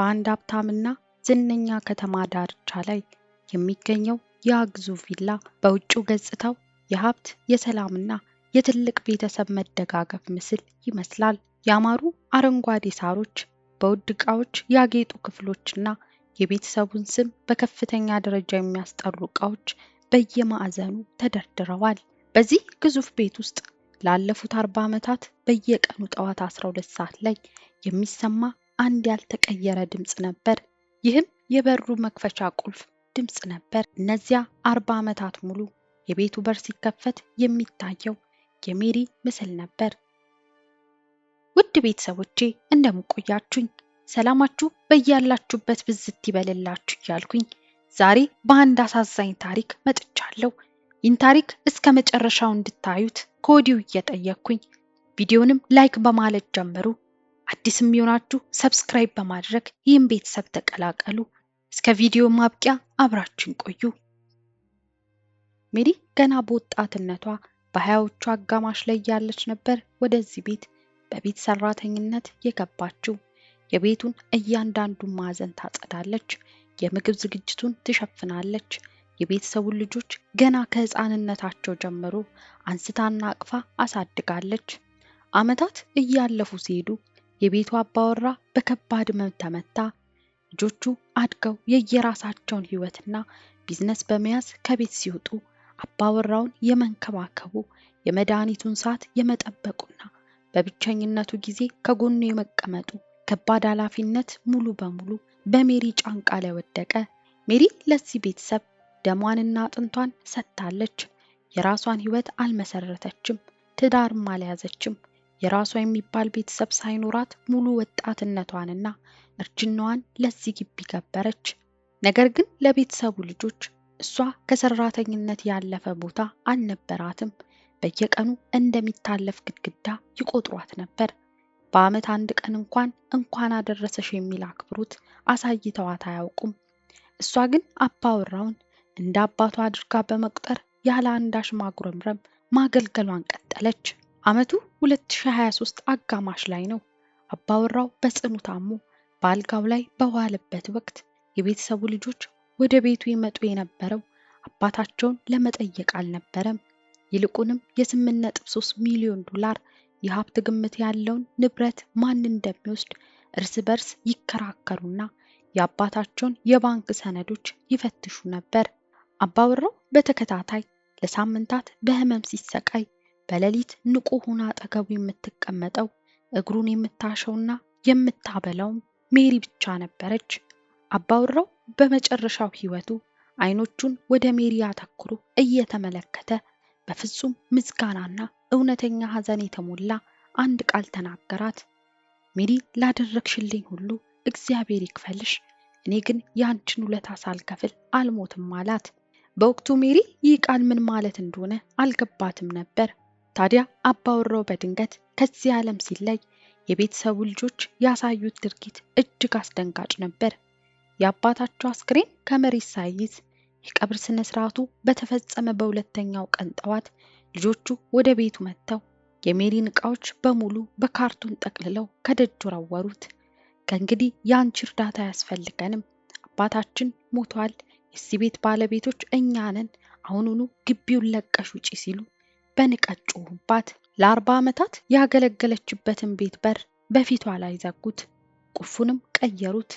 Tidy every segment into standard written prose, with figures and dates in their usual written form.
በአንድ ሀብታምና ዝነኛ ከተማ ዳርቻ ላይ የሚገኘው ያ ግዙፍ ቪላ በውጭው ገጽታው የሀብት የሰላምና የትልቅ ቤተሰብ መደጋገፍ ምስል ይመስላል። ያማሩ አረንጓዴ ሳሮች፣ በውድ ዕቃዎች ያጌጡ ክፍሎችና የቤተሰቡን ስም በከፍተኛ ደረጃ የሚያስጠሩ ዕቃዎች በየማዕዘኑ ተደርድረዋል። በዚህ ግዙፍ ቤት ውስጥ ላለፉት 40 ዓመታት በየቀኑ ጠዋት 12 ሰዓት ላይ የሚሰማ አንድ ያልተቀየረ ድምፅ ነበር። ይህም የበሩ መክፈቻ ቁልፍ ድምፅ ነበር። እነዚያ 40 ዓመታት ሙሉ የቤቱ በር ሲከፈት የሚታየው የሜሪ ምስል ነበር። ውድ ቤተሰቦቼ እንደምን ቆያችሁኝ? ሰላማችሁ በያላችሁበት ብዝት ይበልላችሁ እያልኩኝ ዛሬ በአንድ አሳዛኝ ታሪክ መጥቻለሁ። ይህን ታሪክ እስከ መጨረሻው እንድታዩት ከወዲሁ እየጠየቅኩኝ ቪዲዮንም ላይክ በማለት ጀምሩ። አዲስም የሆናችሁ ሰብስክራይብ በማድረግ ይህን ቤተሰብ ተቀላቀሉ። እስከ ቪዲዮ ማብቂያ አብራችን ቆዩ። ሜሪ ገና በወጣትነቷ በሀያዎቹ አጋማሽ ላይ ያለች ነበር ወደዚህ ቤት በቤት ሰራተኝነት የገባችው። የቤቱን እያንዳንዱን ማዕዘን ታጸዳለች፣ የምግብ ዝግጅቱን ትሸፍናለች። የቤተሰቡን ልጆች ገና ከህፃንነታቸው ጀምሮ አንስታና አቅፋ አሳድጋለች። ዓመታት እያለፉ ሲሄዱ የቤቱ አባወራ በከባድ ህመም ተመታ። ልጆቹ አድገው የየራሳቸውን ህይወትና ቢዝነስ በመያዝ ከቤት ሲወጡ አባወራውን የመንከባከቡ የመድኃኒቱን ሰዓት የመጠበቁና በብቸኝነቱ ጊዜ ከጎኑ የመቀመጡ ከባድ ኃላፊነት ሙሉ በሙሉ በሜሪ ጫንቃ ላይ ወደቀ። ሜሪ ለዚህ ቤተሰብ ደሟንና አጥንቷን ሰጥታለች። የራሷን ህይወት አልመሰረተችም፣ ትዳርም አልያዘችም። የራሷ የሚባል ቤተሰብ ሳይኖራት ሙሉ ወጣትነቷንና እርጅናዋን ለዚህ ግቢ ገበረች። ነገር ግን ለቤተሰቡ ልጆች እሷ ከሰራተኝነት ያለፈ ቦታ አልነበራትም። በየቀኑ እንደሚታለፍ ግድግዳ ይቆጥሯት ነበር። በዓመት አንድ ቀን እንኳን አደረሰሽ የሚል አክብሮት አሳይተዋት አያውቁም። እሷ ግን አባወራውን እንደ አባቷ አድርጋ በመቁጠር ያለ አንዳች ማጉረምረም ማገልገሏን ቀጠለች። ዓመቱ 2023 አጋማሽ ላይ ነው። አባወራው በጽኑ ታሞ በአልጋው ላይ በዋለበት ወቅት የቤተሰቡ ልጆች ወደ ቤቱ ይመጡ የነበረው አባታቸውን ለመጠየቅ አልነበረም። ይልቁንም የ8.3 ሚሊዮን ዶላር የሀብት ግምት ያለውን ንብረት ማን እንደሚወስድ እርስ በርስ ይከራከሩና የአባታቸውን የባንክ ሰነዶች ይፈትሹ ነበር። አባወራው በተከታታይ ለሳምንታት በህመም ሲሰቃይ በሌሊት ንቁ ሆና አጠገቡ የምትቀመጠው እግሩን የምታሸውና የምታበላውም ሜሪ ብቻ ነበረች። አባወራው በመጨረሻው ህይወቱ አይኖቹን ወደ ሜሪ አተኩሮ እየተመለከተ በፍጹም ምስጋናና እውነተኛ ሐዘን የተሞላ አንድ ቃል ተናገራት። ሜሪ ላደረግሽልኝ ሁሉ እግዚአብሔር ይክፈልሽ፣ እኔ ግን ያንቺን ውለታ ሳልከፍል አልሞትም አላት። በወቅቱ ሜሪ ይህ ቃል ምን ማለት እንደሆነ አልገባትም ነበር። ታዲያ አባወራው በድንገት ከዚህ ዓለም ሲለይ የቤተሰቡ ልጆች ያሳዩት ድርጊት እጅግ አስደንጋጭ ነበር። የአባታቸው አስክሬን ከመሬት ሳይይዝ የቀብር ስነ ስርዓቱ በተፈጸመ በሁለተኛው ቀን ጠዋት ልጆቹ ወደ ቤቱ መጥተው የሜሪን ዕቃዎች በሙሉ በካርቶን ጠቅልለው ከደጅ ወረወሩት። ከእንግዲህ የአንቺ እርዳታ አያስፈልገንም፣ አባታችን ሞቷል፣ የዚህ ቤት ባለቤቶች እኛ ነን፣ አሁኑኑ ግቢውን ለቀሽ ውጪ ሲሉ በንቀት ጮሁባት። ለ40 ዓመታት ያገለገለችበትን ቤት በር በፊቷ ላይ ዘጉት፣ ቁልፉንም ቀየሩት።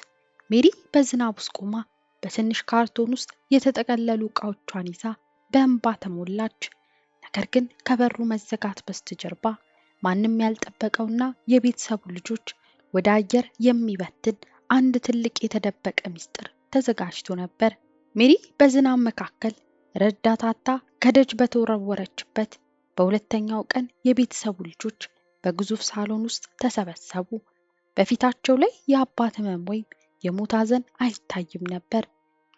ሜሪ በዝናብ ውስጥ ቆማ በትንሽ ካርቶን ውስጥ የተጠቀለሉ ዕቃዎቿን ይዛ በእንባ ተሞላች። ነገር ግን ከበሩ መዘጋት በስተጀርባ ማንም ያልጠበቀውና የቤተሰቡ ልጆች ወደ አየር የሚበትን አንድ ትልቅ የተደበቀ ምስጢር ተዘጋጅቶ ነበር። ሜሪ በዝናብ መካከል ረዳት አጥታ ከደጅ በተወረወረችበት በሁለተኛው ቀን የቤተሰቡ ልጆች በግዙፍ ሳሎን ውስጥ ተሰበሰቡ። በፊታቸው ላይ የአባት ህመም ወይም የሞት ሐዘን አይታይም ነበር።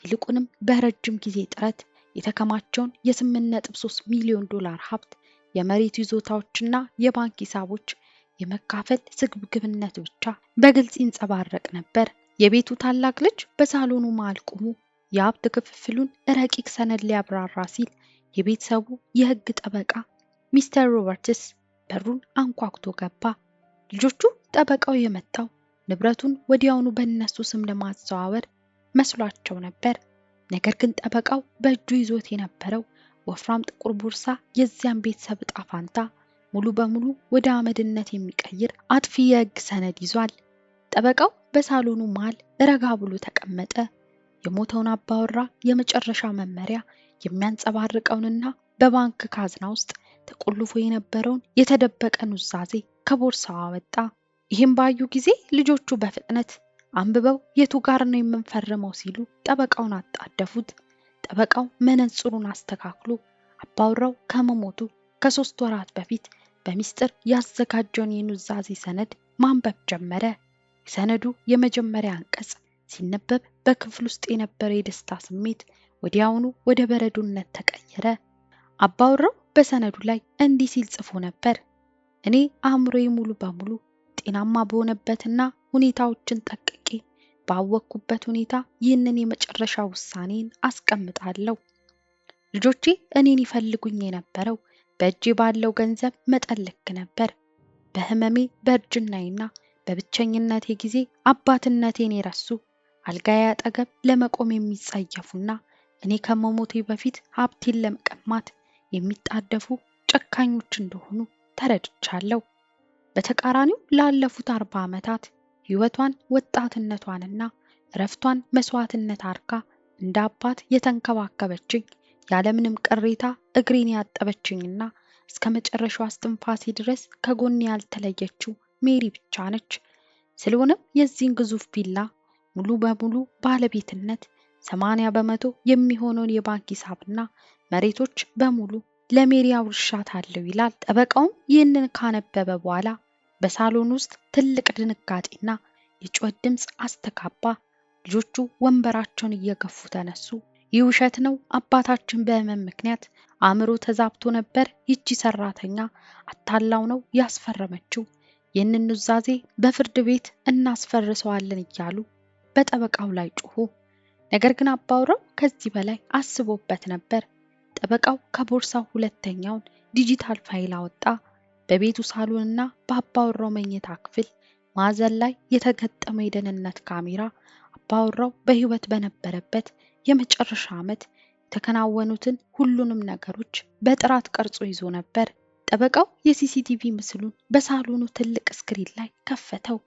ይልቁንም በረጅም ጊዜ ጥረት የተከማቸውን የ8.3 ሚሊዮን ዶላር ሀብት፣ የመሬት ይዞታዎችና የባንክ ሂሳቦች የመካፈል ስግብግብነት ብቻ በግልጽ ይንጸባረቅ ነበር። የቤቱ ታላቅ ልጅ በሳሎኑ መሃል ቆሞ የሀብት ክፍፍሉን ረቂቅ ሰነድ ሊያብራራ ሲል የቤተሰቡ የህግ ጠበቃ ሚስተር ሮበርትስ በሩን አንኳኩቶ ገባ። ልጆቹ ጠበቃው የመጣው ንብረቱን ወዲያውኑ በእነሱ ስም ለማዘዋወር መስሏቸው ነበር። ነገር ግን ጠበቃው በእጁ ይዞት የነበረው ወፍራም ጥቁር ቦርሳ የዚያን ቤተሰብ ዕጣ ፈንታ ሙሉ በሙሉ ወደ አመድነት የሚቀይር አጥፊ የሕግ ሰነድ ይዟል። ጠበቃው በሳሎኑ መሃል ረጋ ብሎ ተቀመጠ። የሞተውን አባወራ የመጨረሻ መመሪያ የሚያንጸባርቀውንና በባንክ ካዝና ውስጥ ተቆልፎ የነበረውን የተደበቀ ኑዛዜ ከቦርሳው አወጣ። ይህም ባዩ ጊዜ ልጆቹ በፍጥነት አንብበው የቱ ጋር ነው የምንፈርመው ሲሉ ጠበቃውን አጣደፉት። ጠበቃው መነጽሩን አስተካክሎ አባወራው ከመሞቱ ከ3 ወራት በፊት በሚስጥር ያዘጋጀውን የኑዛዜ ሰነድ ማንበብ ጀመረ። የሰነዱ የመጀመሪያ አንቀጽ ሲነበብ በክፍል ውስጥ የነበረ የደስታ ስሜት ወዲያውኑ ወደ በረዶነት ተቀየረ። አባወራው በሰነዱ ላይ እንዲህ ሲል ጽፎ ነበር። እኔ አእምሮዬ ሙሉ በሙሉ ጤናማ በሆነበትና ሁኔታዎችን ጠንቅቄ ባወቅኩበት ሁኔታ ይህንን የመጨረሻ ውሳኔን አስቀምጣለሁ። ልጆቼ እኔን ይፈልጉኝ የነበረው በእጄ ባለው ገንዘብ መጠን ልክ ነበር። በህመሜ በእርጅናዬና በብቸኝነቴ ጊዜ አባትነቴን የረሱ አልጋዬ አጠገብ ለመቆም የሚጸየፉና እኔ ከመሞቴ በፊት ሀብቴን ለመቀማት የሚጣደፉ ጨካኞች እንደሆኑ ተረድቻለሁ። በተቃራኒው ላለፉት 40 ዓመታት ህይወቷን ወጣትነቷንና እረፍቷን መስዋዕትነት አድርጋ እንደ አባት የተንከባከበችኝ ያለምንም ቅሬታ እግሬን ያጠበችኝና እስከ መጨረሻው እስትንፋሴ ድረስ ከጎኔ ያልተለየችው ሜሪ ብቻ ነች። ስለሆነም የዚህን ግዙፍ ቪላ ሙሉ በሙሉ ባለቤትነት 80 በመቶ የሚሆነውን የባንክ ሂሳብና መሬቶች በሙሉ ለሜሪ አውርሻታለሁ ይላል። ጠበቃውም ይህንን ካነበበ በኋላ በሳሎን ውስጥ ትልቅ ድንጋጤና የጩኸት ድምፅ አስተጋባ። ልጆቹ ወንበራቸውን እየገፉ ተነሱ። ይህ ውሸት ነው። አባታችን በህመም ምክንያት አእምሮ ተዛብቶ ነበር። ይቺ ሰራተኛ አታላው ነው ያስፈረመችው። ይህንን ኑዛዜ በፍርድ ቤት እናስፈርሰዋለን እያሉ በጠበቃው ላይ ጮሁ። ነገር ግን አባወራው ከዚህ በላይ አስቦበት ነበር። ጠበቃው ከቦርሳው ሁለተኛውን ዲጂታል ፋይል አወጣ። በቤቱ ሳሎንና በአባወራው መኝታ ክፍል ማዕዘን ላይ የተገጠመው የደህንነት ካሜራ አባወራው በህይወት በነበረበት የመጨረሻ ዓመት የተከናወኑትን ሁሉንም ነገሮች በጥራት ቀርጾ ይዞ ነበር። ጠበቃው የሲሲቲቪ ምስሉን በሳሎኑ ትልቅ ስክሪን ላይ ከፈተው።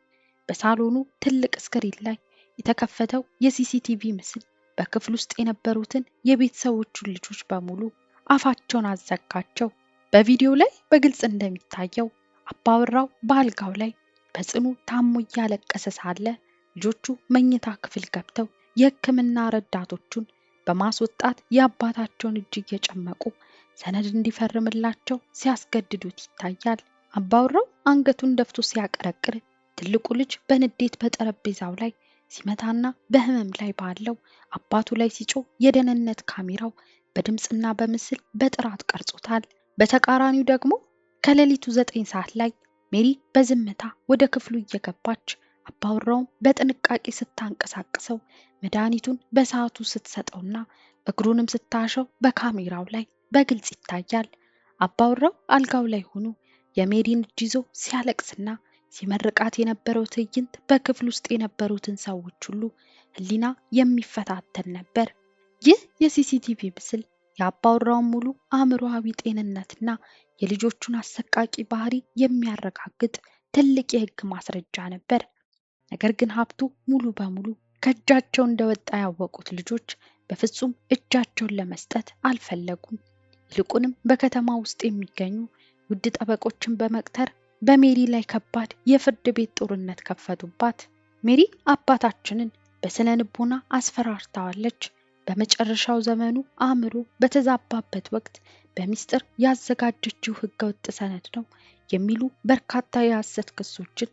በሳሎኑ ትልቅ ስክሪን ላይ የተከፈተው የሲሲቲቪ ምስል በክፍል ውስጥ የነበሩትን የቤተሰቦቹን ልጆች በሙሉ አፋቸውን አዘጋቸው። በቪዲዮ ላይ በግልጽ እንደሚታየው አባወራው በአልጋው ላይ በጽኑ ታሞ እያለቀሰ ሳለ ልጆቹ መኝታ ክፍል ገብተው የሕክምና ረዳቶቹን በማስወጣት የአባታቸውን እጅ እየጨመቁ ሰነድ እንዲፈርምላቸው ሲያስገድዱት ይታያል። አባወራው አንገቱን ደፍቶ ሲያቀረቅር፣ ትልቁ ልጅ በንዴት በጠረጴዛው ላይ ሲመታና በህመም ላይ ባለው አባቱ ላይ ሲጮህ የደህንነት ካሜራው በድምፅና በምስል በጥራት ቀርጾታል። በተቃራኒው ደግሞ ከሌሊቱ 9 ሰዓት ላይ ሜሪ በዝምታ ወደ ክፍሉ እየገባች አባወራውን በጥንቃቄ ስታንቀሳቅሰው መድኃኒቱን በሰዓቱ ስትሰጠውና እግሩንም ስታሸው በካሜራው ላይ በግልጽ ይታያል። አባወራው አልጋው ላይ ሆኖ የሜሪን እጅ ይዞ ሲያለቅስና ሲመርቃት የነበረው ትዕይንት በክፍል ውስጥ የነበሩትን ሰዎች ሁሉ ህሊና የሚፈታተን ነበር። ይህ የሲሲቲቪ ምስል የአባወራውን ሙሉ አእምሮአዊ ጤንነትና የልጆቹን አሰቃቂ ባህሪ የሚያረጋግጥ ትልቅ የህግ ማስረጃ ነበር። ነገር ግን ሀብቱ ሙሉ በሙሉ ከእጃቸው እንደወጣ ያወቁት ልጆች በፍጹም እጃቸውን ለመስጠት አልፈለጉም። ይልቁንም በከተማ ውስጥ የሚገኙ ውድ ጠበቆችን በመቅጠር በሜሪ ላይ ከባድ የፍርድ ቤት ጦርነት ከፈቱባት። ሜሪ አባታችንን በስነ ልቦና አስፈራርታዋለች። በመጨረሻው ዘመኑ አእምሮ በተዛባበት ወቅት በሚስጥር ያዘጋጀችው ህገወጥ ሰነድ ነው የሚሉ በርካታ የሐሰት ክሶችን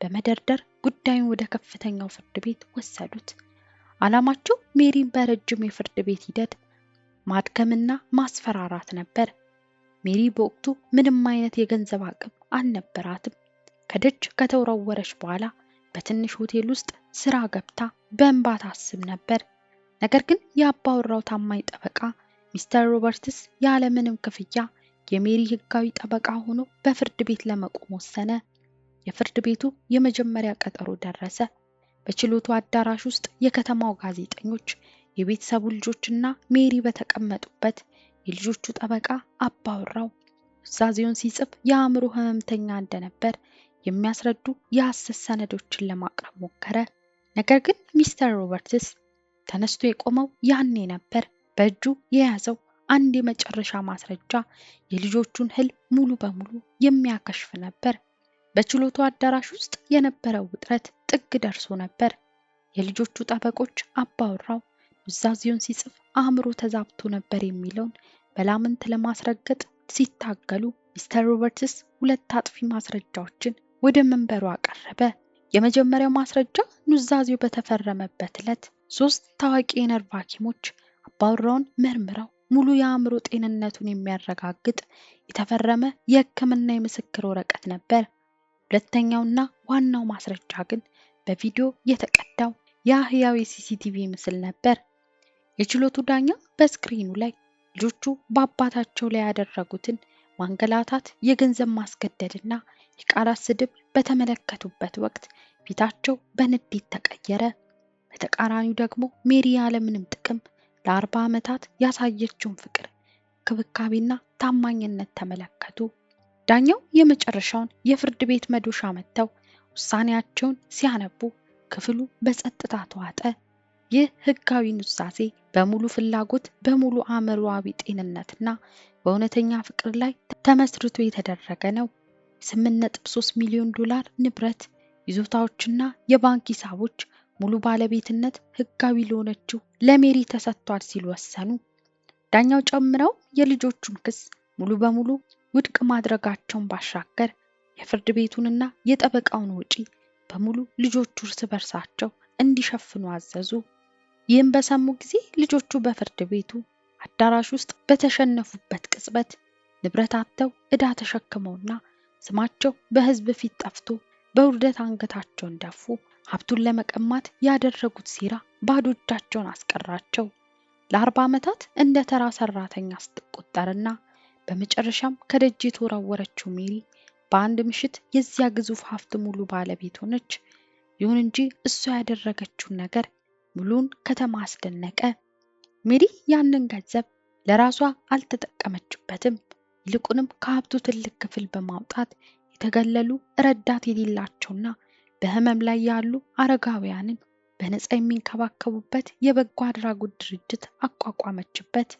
በመደርደር ጉዳዩን ወደ ከፍተኛው ፍርድ ቤት ወሰዱት። ዓላማቸው ሜሪን በረጅም የፍርድ ቤት ሂደት ማድከምና ማስፈራራት ነበር። ሜሪ በወቅቱ ምንም አይነት የገንዘብ አቅም አልነበራትም። ከደጅ ከተወረወረች በኋላ በትንሽ ሆቴል ውስጥ ስራ ገብታ በእንባ ታስብ ነበር። ነገር ግን የአባወራው ታማኝ ጠበቃ ሚስተር ሮበርትስ ያለምንም ክፍያ የሜሪ ህጋዊ ጠበቃ ሆኖ በፍርድ ቤት ለመቆም ወሰነ። የፍርድ ቤቱ የመጀመሪያ ቀጠሮ ደረሰ። በችሎቱ አዳራሽ ውስጥ የከተማው ጋዜጠኞች፣ የቤተሰቡ ልጆችና ሜሪ በተቀመጡበት የልጆቹ ጠበቃ አባወራው ኑዛዜውን ሲጽፍ የአእምሮ ህመምተኛ እንደነበር የሚያስረዱ የሐሰት ሰነዶችን ለማቅረብ ሞከረ። ነገር ግን ሚስተር ሮበርትስ ተነስቶ የቆመው ያኔ ነበር። በእጁ የያዘው አንድ የመጨረሻ ማስረጃ የልጆቹን ህልም ሙሉ በሙሉ የሚያከሽፍ ነበር። በችሎቱ አዳራሽ ውስጥ የነበረው ውጥረት ጥግ ደርሶ ነበር። የልጆቹ ጠበቆች አባወራው ኑዛዜውን ሲጽፍ አእምሮ ተዛብቶ ነበር የሚለውን በላምንት ለማስረገጥ ሲታገሉ፣ ሚስተር ሮበርትስ ሁለት አጥፊ ማስረጃዎችን ወደ መንበሩ አቀረበ። የመጀመሪያው ማስረጃ ኑዛዜው በተፈረመበት ዕለት 3 ታዋቂ የነርቭ ሐኪሞች አባወራውን መርምረው ሙሉ የአእምሮ ጤንነቱን የሚያረጋግጥ የተፈረመ የሕክምና የምስክር ወረቀት ነበር። ሁለተኛውና ዋናው ማስረጃ ግን በቪዲዮ የተቀዳው የሕያው የሲሲቲቪ ምስል ነበር። የችሎቱ ዳኛ በስክሪኑ ላይ ልጆቹ በአባታቸው ላይ ያደረጉትን ማንገላታት፣ የገንዘብ ማስገደድና የቃላት ስድብ በተመለከቱበት ወቅት ፊታቸው በንዴት ተቀየረ። በተቃራኒው ደግሞ ሜሪ ያለምንም ጥቅም ለ40 ዓመታት ያሳየችውን ፍቅር፣ ክብካቤና ታማኝነት ተመለከቱ። ዳኛው የመጨረሻውን የፍርድ ቤት መዶሻ መጥተው ውሳኔያቸውን ሲያነቡ ክፍሉ በጸጥታ ተዋጠ። ይህ ሕጋዊ ኑዛዜ በሙሉ ፍላጎት፣ በሙሉ አእምሮአዊ ጤንነትና በእውነተኛ ፍቅር ላይ ተመስርቶ የተደረገ ነው። $8.3 ሚሊዮን ንብረት፣ ይዞታዎችና የባንክ ሂሳቦች ሙሉ ባለቤትነት ሕጋዊ ለሆነችው ለሜሪ ተሰጥቷል ሲሉ ወሰኑ። ዳኛው ጨምረው የልጆቹን ክስ ሙሉ በሙሉ ውድቅ ማድረጋቸውን ባሻገር የፍርድ ቤቱንና የጠበቃውን ወጪ በሙሉ ልጆቹ እርስ በርሳቸው እንዲሸፍኑ አዘዙ። ይህም በሰሙ ጊዜ ልጆቹ በፍርድ ቤቱ አዳራሽ ውስጥ በተሸነፉበት ቅጽበት ንብረት አጥተው ዕዳ ተሸክመውና ስማቸው በሕዝብ ፊት ጠፍቶ በውርደት አንገታቸውን ደፉ። ሀብቱን ለመቀማት ያደረጉት ሴራ ባዶ እጃቸውን አስቀራቸው። ለ40 ዓመታት እንደ ተራ ሰራተኛ ስትቆጠርና በመጨረሻም ከደጅ የተወረወረችው ሜሪ በአንድ ምሽት የዚያ ግዙፍ ሀብት ሙሉ ባለቤት ሆነች። ይሁን እንጂ እሷ ያደረገችውን ነገር ሙሉን ከተማ አስደነቀ። ሜሪ ያንን ገንዘብ ለራሷ አልተጠቀመችበትም። ይልቁንም ከሀብቱ ትልቅ ክፍል በማውጣት የተገለሉ፣ ረዳት የሌላቸውና በህመም ላይ ያሉ አረጋውያንን በነፃ የሚንከባከቡበት የበጎ አድራጎት ድርጅት አቋቋመችበት።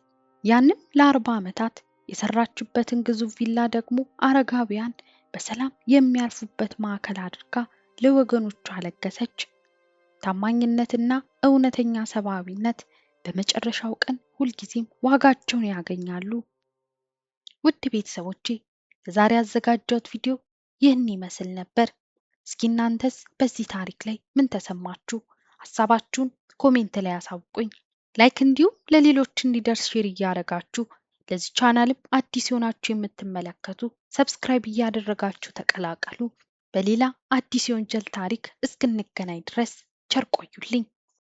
ያንም ለ40 ዓመታት የሰራችበትን ግዙፍ ቪላ ደግሞ አረጋውያን በሰላም የሚያርፉበት ማዕከል አድርጋ ለወገኖቿ አለገሰች። ታማኝነትና እውነተኛ ሰብአዊነት በመጨረሻው ቀን ሁልጊዜም ዋጋቸውን ያገኛሉ። ውድ ቤተሰቦቼ ለዛሬ ያዘጋጀሁት ቪዲዮ ይህን ይመስል ነበር። እስኪ እናንተስ በዚህ ታሪክ ላይ ምን ተሰማችሁ? ሀሳባችሁን ኮሜንት ላይ አሳውቁኝ። ላይክ እንዲሁም ለሌሎች እንዲደርስ ሼር እያደረጋችሁ ለዚህ ቻናልም አዲስ የሆናችሁ የምትመለከቱ ሰብስክራይብ እያደረጋችሁ ተቀላቀሉ። በሌላ አዲስ የወንጀል ታሪክ እስክንገናኝ ድረስ ቸር ቆዩልኝ።